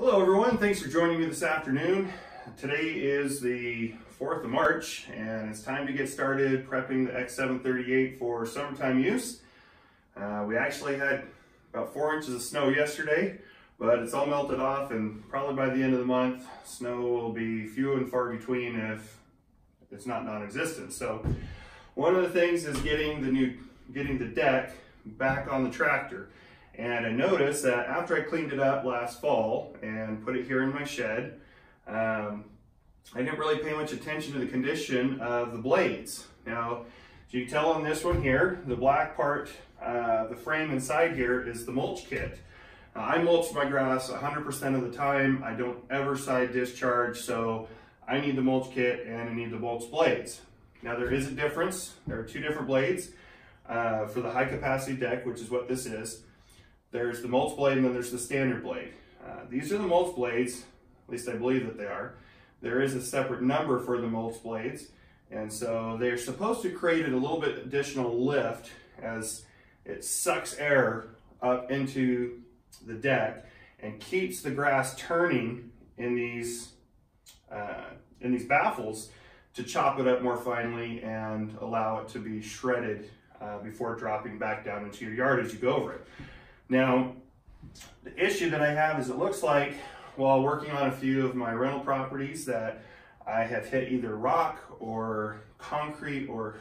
Hello everyone, thanks for joining me this afternoon. Today is the 4th of March and it's time to get started prepping the X738 for summertime use. We actually had about 4 inches of snow yesterday, but it's all melted off and probably by the end of the month, snow will be few and far between if it's not non-existent. So one of the things is getting the deck back on the tractor. And I noticed that after I cleaned it up last fall and put it here in my shed, I didn't really pay much attention to the condition of the blades. Now, as you can tell on this one here, the black part, the frame inside here is the mulch kit. I mulch my grass 100% of the time. I don't ever side discharge, so I need the mulch kit and I need the mulch blades. Now there is a difference. There are two different blades for the high capacity deck, which is what this is. There's the mulch blade and then there's the standard blade. These are the mulch blades, at least I believe that they are. There is a separate number for the mulch blades, and so they're supposed to create a little bit additional lift as it sucks air up into the deck and keeps the grass turning in these baffles to chop it up more finely and allow it to be shredded before dropping back down into your yard as you go over it. Now, the issue that I have is it looks like while working on a few of my rental properties that I have hit either rock or concrete or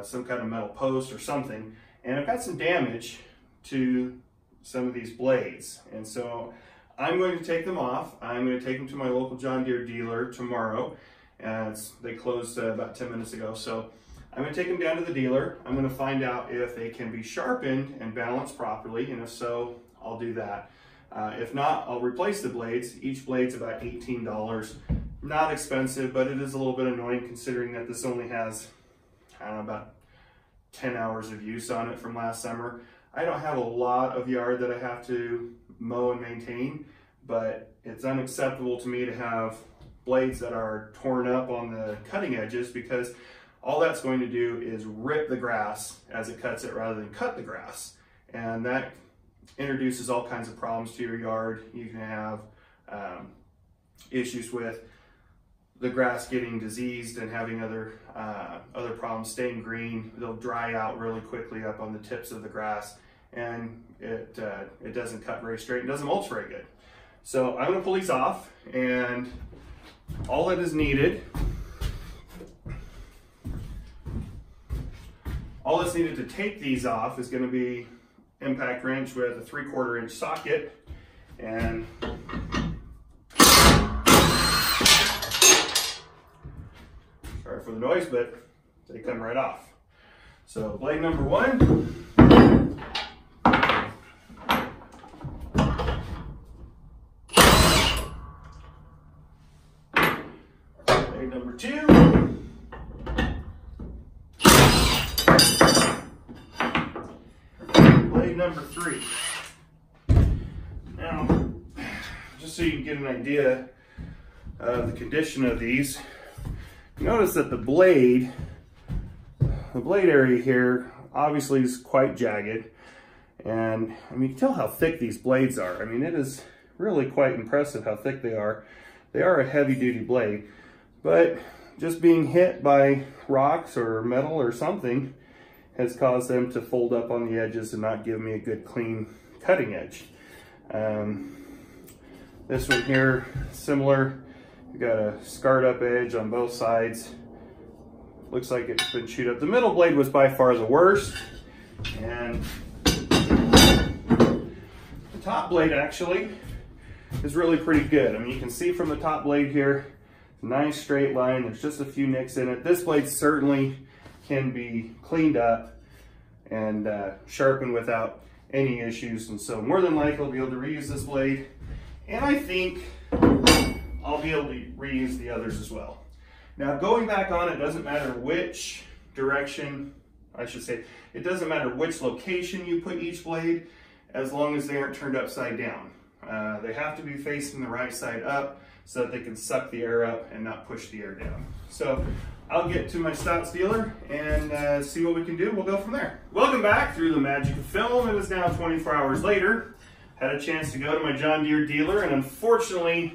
some kind of metal post or something, and I've got some damage to some of these blades. And so I'm going to take them off. I'm going to take them to my local John Deere dealer tomorrow, and they closed about 10 minutes ago. So I'm going to take them down to the dealer. I'm going to find out if they can be sharpened and balanced properly, and if so, I'll do that. If not, I'll replace the blades. Each blade's about $18. Not expensive, but it is a little bit annoying considering that this only has, I don't know, about 10 hours of use on it from last summer. I don't have a lot of yard that I have to mow and maintain, but it's unacceptable to me to have blades that are torn up on the cutting edges, because all that's going to do is rip the grass as it cuts it rather than cut the grass. And that introduces all kinds of problems to your yard. You can have issues with the grass getting diseased and having other problems, staying green. They'll dry out really quickly up on the tips of the grass, and it doesn't cut very straight and doesn't mulch very good. So I'm gonna pull these off, and all that is needed, all that's needed to take these off is going to be impact wrench with a 3/4 inch socket, and sorry for the noise, but they come right off. So blade number 1, blade number 2, number 3. Now, just so you can get an idea of the condition of these, notice that the blade area here obviously is quite jagged, and I mean, you can tell how thick these blades are. I mean, it is really quite impressive how thick they are. They are a heavy-duty blade, but just being hit by rocks or metal or something has caused them to fold up on the edges and not give me a good clean cutting edge. This one here, similar. You've got a scarred up edge on both sides. Looks like it's been chewed up. The middle blade was by far the worst, and the top blade actually is really pretty good. I mean, you can see from the top blade here, nice straight line. There's just a few nicks in it. This blade certainly can be cleaned up and sharpened without any issues, and so more than likely I'll be able to reuse this blade, and I think I'll be able to reuse the others as well. Now, going back on, it doesn't matter which direction, I should say, it doesn't matter which location you put each blade, as long as they aren't turned upside down. They have to be facing the right side up so that they can suck the air up and not push the air down. So I'll get to my Stouts dealer and see what we can do. We'll go from there. Welcome back through the magic of film. It is now 24 hours later. had a chance to go to my John Deere dealer, and unfortunately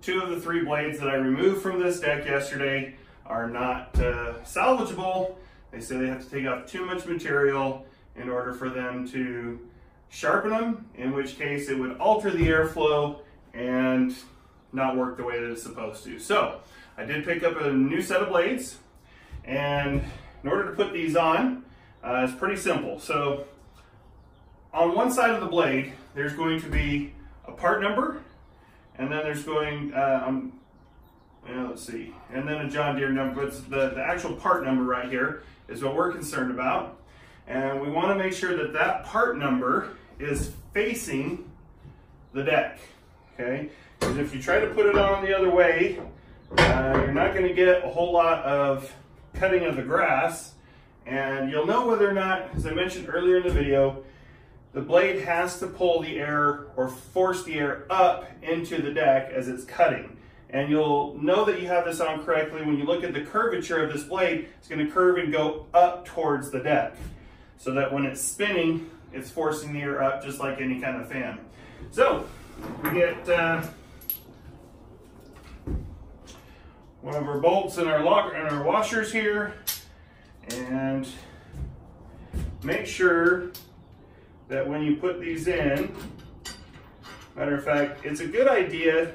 2 of the 3 blades that I removed from this deck yesterday are not salvageable. They say they have to take off too much material in order for them to sharpen them, in which case it would alter the airflow and not work the way that it's supposed to. So I did pick up a new set of blades, and in order to put these on, it's pretty simple. So on one side of the blade, there's going to be a part number, and then there's going, let's see, and then a John Deere number. But the actual part number right here is what we're concerned about. And we want to make sure that that part number is facing the deck, okay? Because if you try to put it on the other way, you're not going to get a whole lot of cutting of the grass, and you'll know whether or not, as I mentioned earlier in the video, the blade has to pull the air or force the air up into the deck as it's cutting. And you'll know that you have this on correctly when you look at the curvature of this blade. It's going to curve and go up towards the deck, so that when it's spinning, it's forcing the air up just like any kind of fan. So we get one of our bolts in our locker and our washers here, and make sure that when you put these in, matter of fact, it's a good idea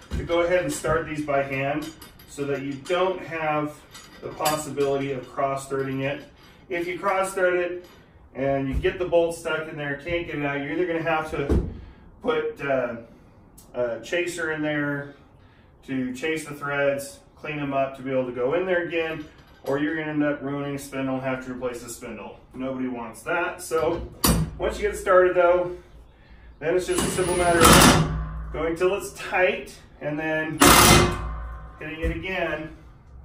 to go ahead and start these by hand so that you don't have the possibility of cross-threading it. If you cross-thread it and you get the bolt stuck in there, can't get it out, you're either going to have to put a chaser in there to chase the threads, clean them up to be able to go in there again, or you're going to end up ruining a spindle and have to replace the spindle. Nobody wants that. So once you get started though, then it's just a simple matter of going till it's tight and then hitting it again.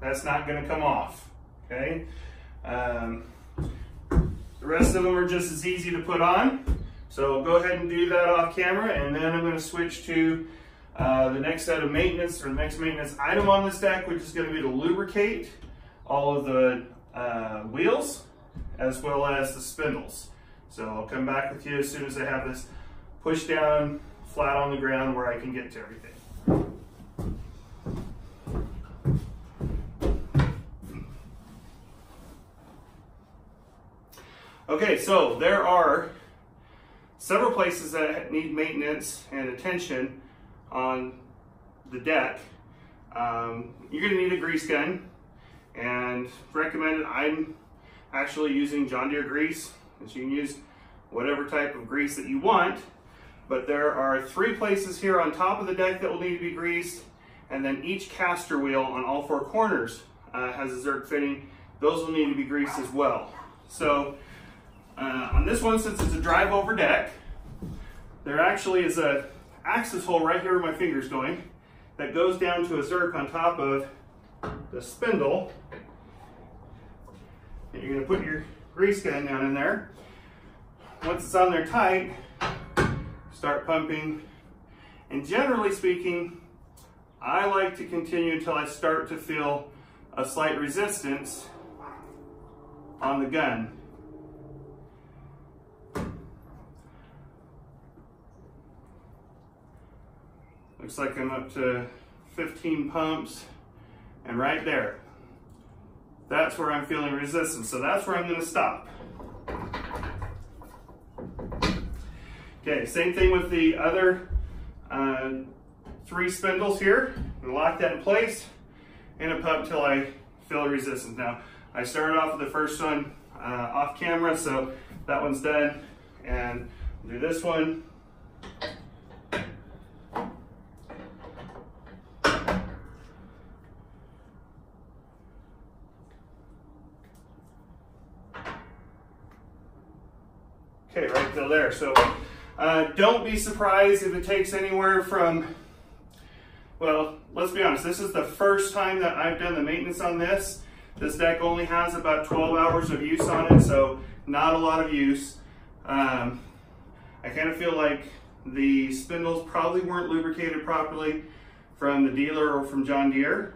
That's not going to come off, okay? The rest of them are just as easy to put on. So go ahead and do that off camera, and then I'm going to switch to the next set of maintenance, or the next maintenance item on this deck, which is going to be to lubricate all of the wheels as well as the spindles. So I'll come back with you as soon as I have this pushed down flat on the ground where I can get to everything. Okay, so there are several places that need maintenance and attention on the deck. You're going to need a grease gun, and recommended, I'm actually using John Deere grease. So you can use whatever type of grease that you want, but there are 3 places here on top of the deck that will need to be greased, and then each caster wheel on all 4 corners has a Zerk fitting. Those will need to be greased as well. So on this one, since it's a drive over deck, there actually is a access hole right here where my finger's going that goes down to a Zerk on top of the spindle. And you're going to put your grease gun down in there. Once it's on there tight, start pumping. And generally speaking, I like to continue until I start to feel a slight resistance on the gun. Looks like I'm up to 15 pumps, and right there, that's where I'm feeling resistance. So that's where I'm going to stop. Okay, same thing with the other 3 spindles here. I'm going to lock that in place and a pump till I feel a resistance. Now, I started off with the first one off camera, so that one's done. And I'll do this one. Okay, right till there. So don't be surprised if it takes anywhere from, well, let's be honest, this is the first time that I've done the maintenance on this. This deck only has about 12 hours of use on it, so not a lot of use. I kind of feel like the spindles probably weren't lubricated properly from the dealer or from John Deere.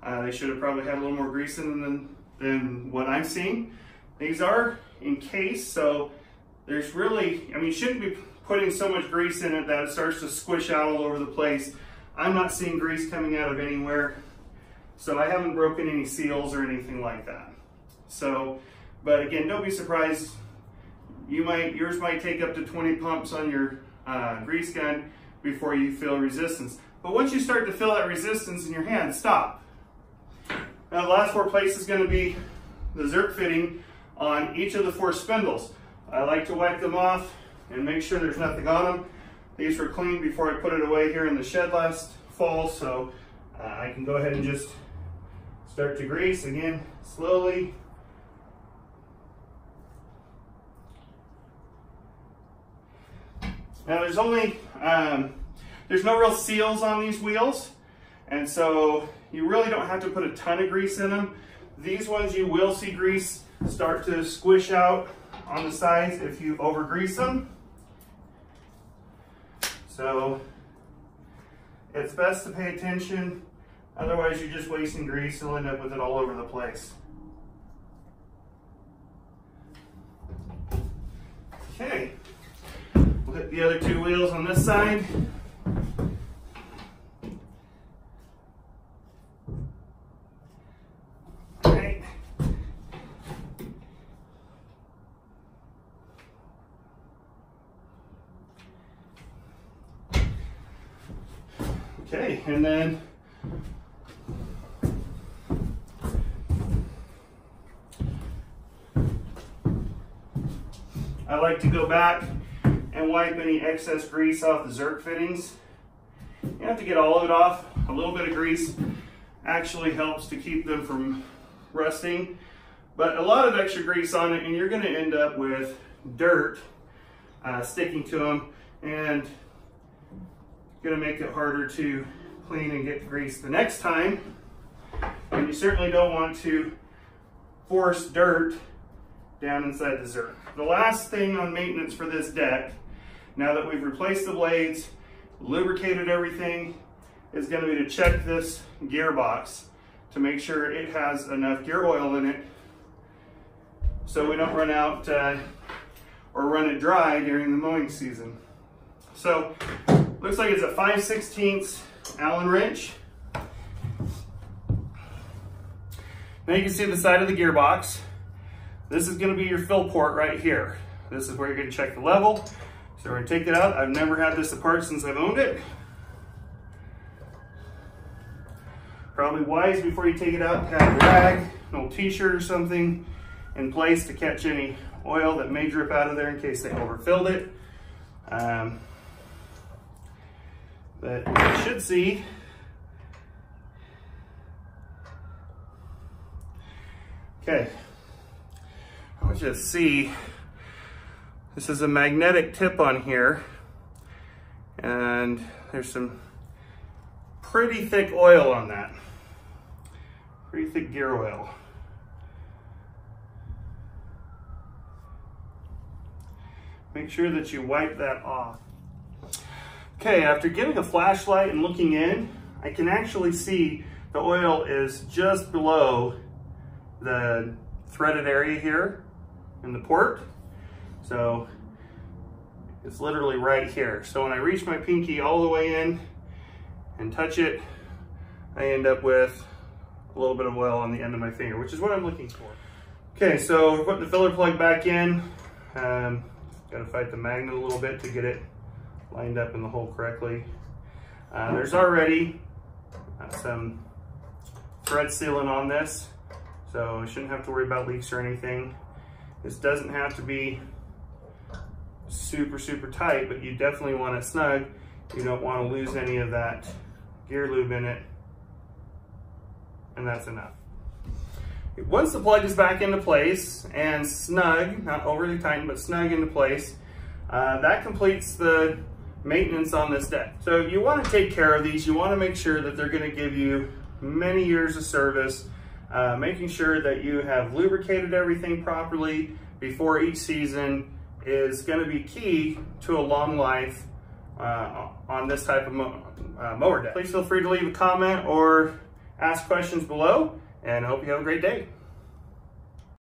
They should have probably had a little more grease in them than what I'm seeing. These are encased, so there's really, I mean, you shouldn't be putting so much grease in it that it starts to squish out all over the place. I'm not seeing grease coming out of anywhere, so I haven't broken any seals or anything like that. So, but again, don't be surprised. Yours might take up to 20 pumps on your grease gun before you feel resistance. But once you start to feel that resistance in your hand, stop. Now the last 4 places is going to be the Zerk fitting on each of the 4 spindles. I like to wipe them off and make sure there's nothing on them. These were cleaned before I put it away here in the shed last fall, so I can go ahead and just start to grease again slowly. Now there's no real seals on these wheels, and so you really don't have to put a ton of grease in them. These ones you will see grease start to squish out on the sides if you over grease them. So it's best to pay attention, otherwise you're just wasting grease. You'll end up with it all over the place. Okay, we'll hit the other 2 wheels on this side. Okay, and then I like to go back and wipe any excess grease off the Zerk fittings. You have to get all of it off. A little bit of grease actually helps to keep them from rusting, but a lot of extra grease on it and you're going to end up with dirt sticking to them, and going to make it harder to clean and get grease the next time. And you certainly don't want to force dirt down inside the Zerk. The last thing on maintenance for this deck, now that we've replaced the blades, lubricated everything, is going to be to check this gearbox to make sure it has enough gear oil in it so we don't run out or run it dry during the mowing season. So looks like it's a 5/16 Allen wrench. Now you can see the side of the gearbox. This is going to be your fill port right here. This is where you're going to check the level. So we're going to take it out. I've never had this apart since I've owned it. Probably wise before you take it out to have a rag, an old t-shirt or something in place to catch any oil that may drip out of there in case they overfilled it. But you should see okay, I want you to see this is a magnetic tip on here, and there's some pretty thick oil on that, pretty thick gear oil. Make sure that you wipe that off. Okay, after getting a flashlight and looking in, I can actually see the oil is just below the threaded area here in the port. So it's literally right here. So when I reach my pinky all the way in and touch it, I end up with a little bit of oil on the end of my finger, which is what I'm looking for. Okay, so we're putting the filler plug back in. Got to fight the magnet a little bit to get it lined up in the hole correctly. There's already some thread sealant on this, so I shouldn't have to worry about leaks or anything. This doesn't have to be super tight, but you definitely want it snug. You don't want to lose any of that gear lube in it, and that's enough. Once the plug is back into place and snug, not overly tight, but snug into place, that completes the maintenance on this deck. So you want to take care of these. You want to make sure that they're going to give you many years of service, making sure that you have lubricated everything properly before each season is going to be key to a long life on this type of mower deck. Please feel free to leave a comment or ask questions below, and I hope you have a great day.